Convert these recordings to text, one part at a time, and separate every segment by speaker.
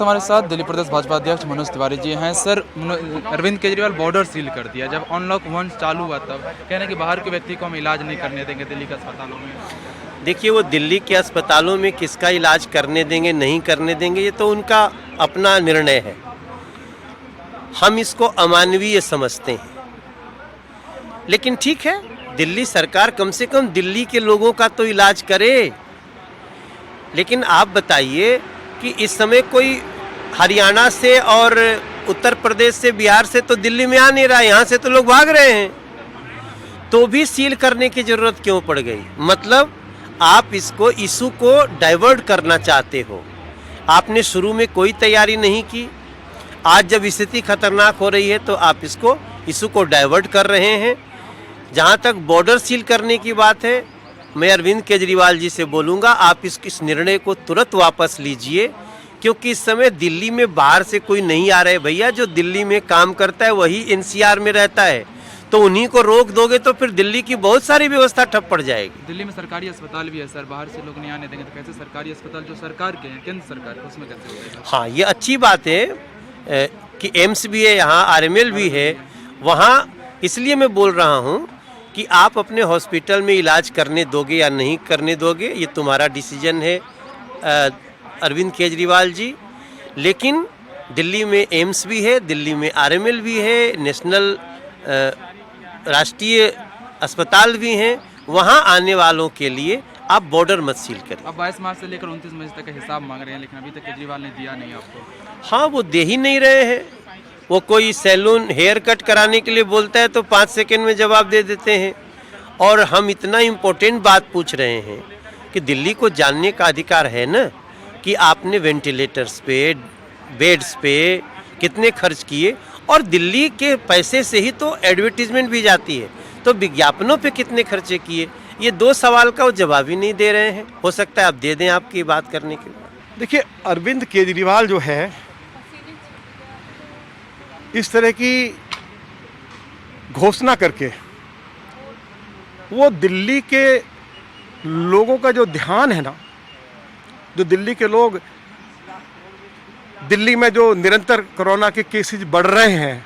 Speaker 1: हमारे साथ दिल्ली प्रदेश भाजपा अध्यक्ष मनोज तिवारी जी हैं। Sir, Arvind Kejriwal border seal कर दिया, जब अनलॉक 1 चालू हुआ तब कह रहे हैं कि बाहर के व्यक्ति को हम इलाज नहीं करने देंगे दिल्ली के अस्पतालों में।
Speaker 2: देखिए, वो दिल्ली के अस्पतालों में किसका इलाज करने देंगे नहीं करने देंगे ये तो उनका अपना निर्णय है। हम इसको अमानवीय समझते हैं, लेकिन ठीक है, दिल्ली सरकार कम से कम दिल्ली के लोगों का तो इलाज करे। लेकिन आप बताइए कि इस समय कोई हरियाणा से और उत्तर प्रदेश से बिहार से तो दिल्ली में आ नहीं रहा, यहाँ से तो लोग भाग रहे हैं, तो भी सील करने की जरूरत क्यों पड़ गई? मतलब आप इसको इशू को डाइवर्ट करना चाहते हो। आपने शुरू में कोई तैयारी नहीं की, आज जब स्थिति खतरनाक हो रही है तो आप इसको इशू को डाइवर्ट कर रहे हैं। जहाँ तक बॉर्डर सील करने की बात है, मैं अरविंद केजरीवाल जी से बोलूँगा आप इस निर्णय को तुरंत वापस लीजिए, क्योंकि इस समय दिल्ली में बाहर से कोई नहीं आ रहे भैया। जो दिल्ली में काम करता है वही एनसीआर में रहता है, तो उन्हीं को रोक दोगे तो फिर दिल्ली की बहुत सारी व्यवस्था ठप पड़ जाएगी।
Speaker 1: दिल्ली में सरकारी अस्पताल भी है सर, बाहर से लोग नहीं आने देंगे तो कैसे सरकारी अस्पताल जो सरकार के हैं, केंद्र सरकार के, उसमें कैसे होगा?
Speaker 2: हाँ, ये अच्छी बात है कि एम्स भी है यहाँ, आरएमएल भी है वहाँ। इसलिए मैं बोल रहा हूँ कि आप अपने हॉस्पिटल में इलाज करने दोगे या नहीं करने दोगे, ये तुम्हारा डिसीजन है अरविंद केजरीवाल जी। लेकिन दिल्ली में एम्स भी है, दिल्ली में आरएमएल भी है, नेशनल राष्ट्रीय अस्पताल भी हैं, वहाँ आने वालों के लिए आप बॉर्डर मत सील करें।
Speaker 1: अब 22 मार्च से लेकर 29 मई तक का हिसाब मांग रहे हैं, लेकिन अभी तक केजरीवाल ने दिया नहीं आपको।
Speaker 2: हाँ, वो दे ही नहीं रहे हैं। वो कोई सैलून हेयर कट कराने के लिए बोलता है तो 5 सेकंड में जवाब दे देते हैं। और हम इतना इम्पोर्टेंट बात पूछ रहे हैं कि दिल्ली को जानने का अधिकार है ना कि आपने वेंटिलेटर्स पे, बेड्स पे कितने खर्च किए, और दिल्ली के पैसे से ही तो एडवर्टीजमेंट भी जाती है, तो विज्ञापनों पे कितने खर्चे किए। ये 2 सवाल का वो जवाब ही नहीं दे रहे हैं। हो सकता है आप दे दें आपकी बात करने के बाद।
Speaker 3: देखिए, अरविंद केजरीवाल जो है इस तरह की घोषणा करके वो दिल्ली के लोगों का जो ध्यान है ना, जो दिल्ली के लोग, दिल्ली में जो निरंतर कोरोना के केसेस बढ़ रहे हैं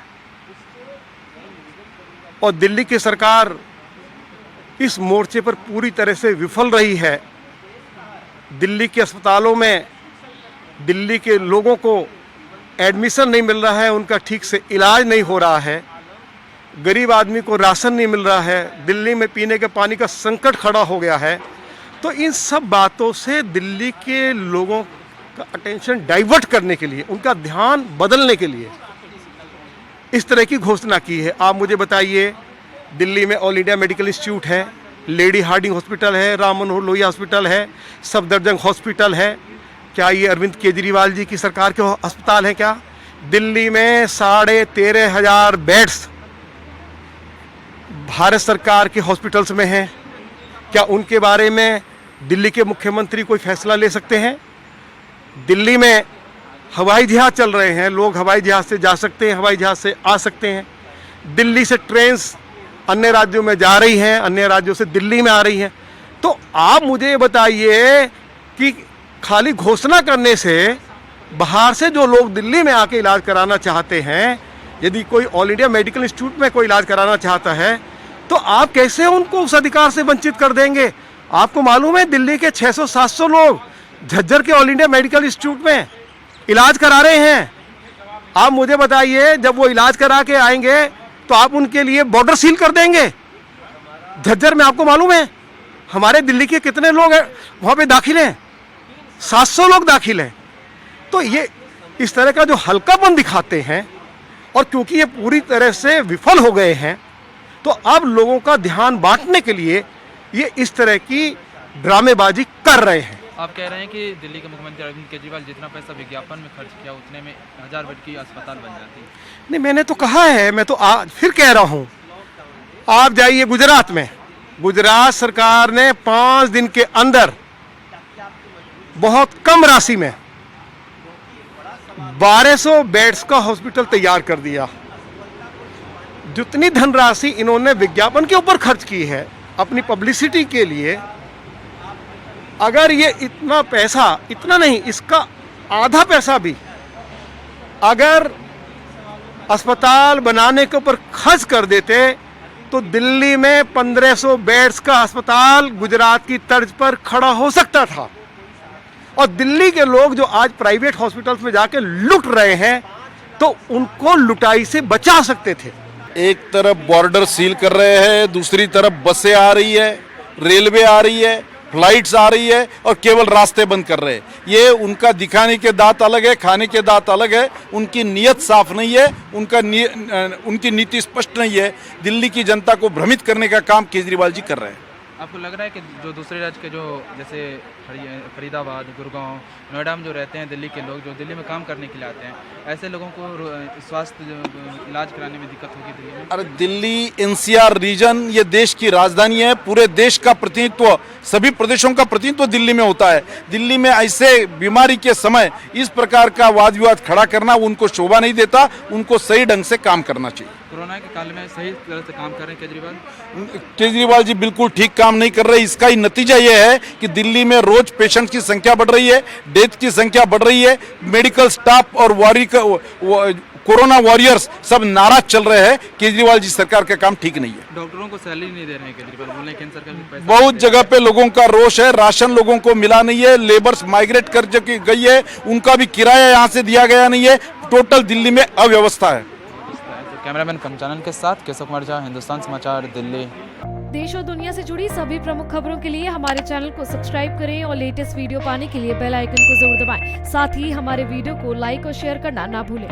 Speaker 3: और दिल्ली की सरकार इस मोर्चे पर पूरी तरह से विफल रही है। दिल्ली के अस्पतालों में दिल्ली के लोगों को एडमिशन नहीं मिल रहा है, उनका ठीक से इलाज नहीं हो रहा है, गरीब आदमी को राशन नहीं मिल रहा है, दिल्ली में पीने के पानी का संकट खड़ा हो गया है। तो इन सब बातों से दिल्ली के लोगों का अटेंशन डाइवर्ट करने के लिए, उनका ध्यान बदलने के लिए इस तरह की घोषणा की है। आप मुझे बताइए, दिल्ली में ऑल इंडिया मेडिकल इंस्टीट्यूट है, लेडी हार्डिंग हॉस्पिटल है, राम मनोहर लोहिया हॉस्पिटल है, सफदरजंग हॉस्पिटल है। क्या ये अरविंद केजरीवाल जी की सरकार के अस्पताल हैं क्या? दिल्ली में 13,500 बेड्स भारत सरकार के हॉस्पिटल्स में हैं। क्या उनके बारे में दिल्ली के मुख्यमंत्री कोई फैसला ले सकते हैं? दिल्ली में हवाई जहाज चल रहे हैं, लोग हवाई जहाज से जा सकते हैं, हवाई जहाज से आ सकते हैं। दिल्ली से ट्रेन्स अन्य राज्यों में जा रही हैं, अन्य राज्यों से दिल्ली में आ रही हैं। तो आप मुझे बताइए कि खाली घोषणा करने से बाहर से जो लोग दिल्ली में आके इलाज कराना चाहते हैं, यदि कोई ऑल इंडिया मेडिकल इंस्टीट्यूट में कोई इलाज कराना चाहता है, तो आप कैसे उनको उस अधिकार से वंचित कर देंगे? आपको मालूम है दिल्ली के 600-700 लोग झज्जर के ऑल इंडिया मेडिकल इंस्टीट्यूट में इलाज करा रहे हैं। आप मुझे बताइए, जब वो इलाज करा के आएंगे तो आप उनके लिए बॉर्डर सील कर देंगे? झज्जर में आपको मालूम है हमारे दिल्ली के कितने लोग वहाँ पे दाखिल हैं? 700 लोग दाखिल हैं। तो ये इस तरह का जो हल्कापन दिखाते हैं, और क्योंकि ये पूरी तरह से विफल हो गए हैं, तो अब लोगों का ध्यान बांटने के लिए ये इस तरह की ड्रामेबाजी कर रहे हैं।
Speaker 1: आप कह रहे हैं कि दिल्ली के मुख्यमंत्री अरविंद केजरीवाल जितना पैसा विज्ञापन में खर्च किया उतने में 1000 बेड की अस्पताल बन जाती।
Speaker 3: नहीं, मैंने तो कहा है, मैं तो आज फिर कह रहा हूँ, आप जाइए गुजरात में, गुजरात सरकार ने 5 दिन के अंदर बहुत कम राशि में 1200 बेड्स का हॉस्पिटल तैयार कर दिया। जितनी धनराशि इन्होंने विज्ञापन के ऊपर खर्च की है अपनी पब्लिसिटी के लिए, अगर ये इतना पैसा, इतना नहीं, इसका आधा पैसा भी अगर अस्पताल बनाने के ऊपर खर्च कर देते तो दिल्ली में 1500 बेड्स का अस्पताल गुजरात की तर्ज पर खड़ा हो सकता था। और दिल्ली के लोग जो आज प्राइवेट हॉस्पिटल्स में जाके लुट रहे हैं तो उनको लुटाई से बचा सकते थे।
Speaker 4: एक तरफ बॉर्डर सील कर रहे हैं, दूसरी तरफ बसें आ रही है, रेलवे आ रही है, फ्लाइट्स आ रही है और केवल रास्ते बंद कर रहे हैं। ये उनका दिखाने के दांत अलग है, खाने के दांत अलग है। उनकी नीयत साफ नहीं है, उनकी नीति स्पष्ट नहीं है। दिल्ली की जनता को भ्रमित करने का काम केजरीवाल जी कर रहे हैं।
Speaker 1: आपको लग रहा है कि जो दूसरे राज्य के जो जैसे फरीदाबाद, गुड़गांव, नोएडा में जो रहते हैं दिल्ली के लोग, जो दिल्ली में काम करने के लिए आते हैं, ऐसे लोगों को स्वास्थ्य इलाज कराने में दिक्कत होगी दिल्ली में?
Speaker 4: अरे दिल्ली एनसीआर रीजन ये देश की राजधानी है। पूरे देश का प्रतिनिधित्व, सभी प्रदेशों का प्रतिनिधित्व दिल्ली में होता है। दिल्ली में ऐसे बीमारी के समय इस प्रकार का वाद विवाद खड़ा करना उनको शोभा नहीं देता। उनको सही ढंग से काम करना चाहिए।
Speaker 1: कोरोना के काल में सही तरह से काम कर रहे हैं केजरीवाल?
Speaker 4: केजरीवाल जी बिल्कुल ठीक काम नहीं कर रहे। इसका ही नतीजा ये है कि दिल्ली में रोज पेशेंट की संख्या बढ़ रही है, डेथ की संख्या बढ़ रही है। मेडिकल स्टाफ और कोरोना वॉरियर्स सब नाराज चल रहे हैं। केजरीवाल जी सरकार का काम ठीक नहीं है।
Speaker 1: डॉक्टरों को सैलरी नहीं दे रहे हैं केजरीवाल, बोल रहे हैं केंद्र सरकार के पैसे
Speaker 4: बहुत जगह पे लोगों का रोष है। राशन लोगों को मिला नहीं है, लेबर्स माइग्रेट कर गई है, उनका भी किराया यहाँ से दिया गया नहीं है। टोटल दिल्ली में अव्यवस्था है।
Speaker 1: कैमरामैन पंचानन के साथ केशव कुमार झा, हिंदुस्तान समाचार, दिल्ली।
Speaker 5: देश और दुनिया से जुड़ी सभी प्रमुख खबरों के लिए हमारे चैनल को सब्सक्राइब करें और लेटेस्ट वीडियो पाने के लिए बेल आइकन को जरूर दबाएं। साथ ही हमारे वीडियो को लाइक और शेयर करना ना भूलें।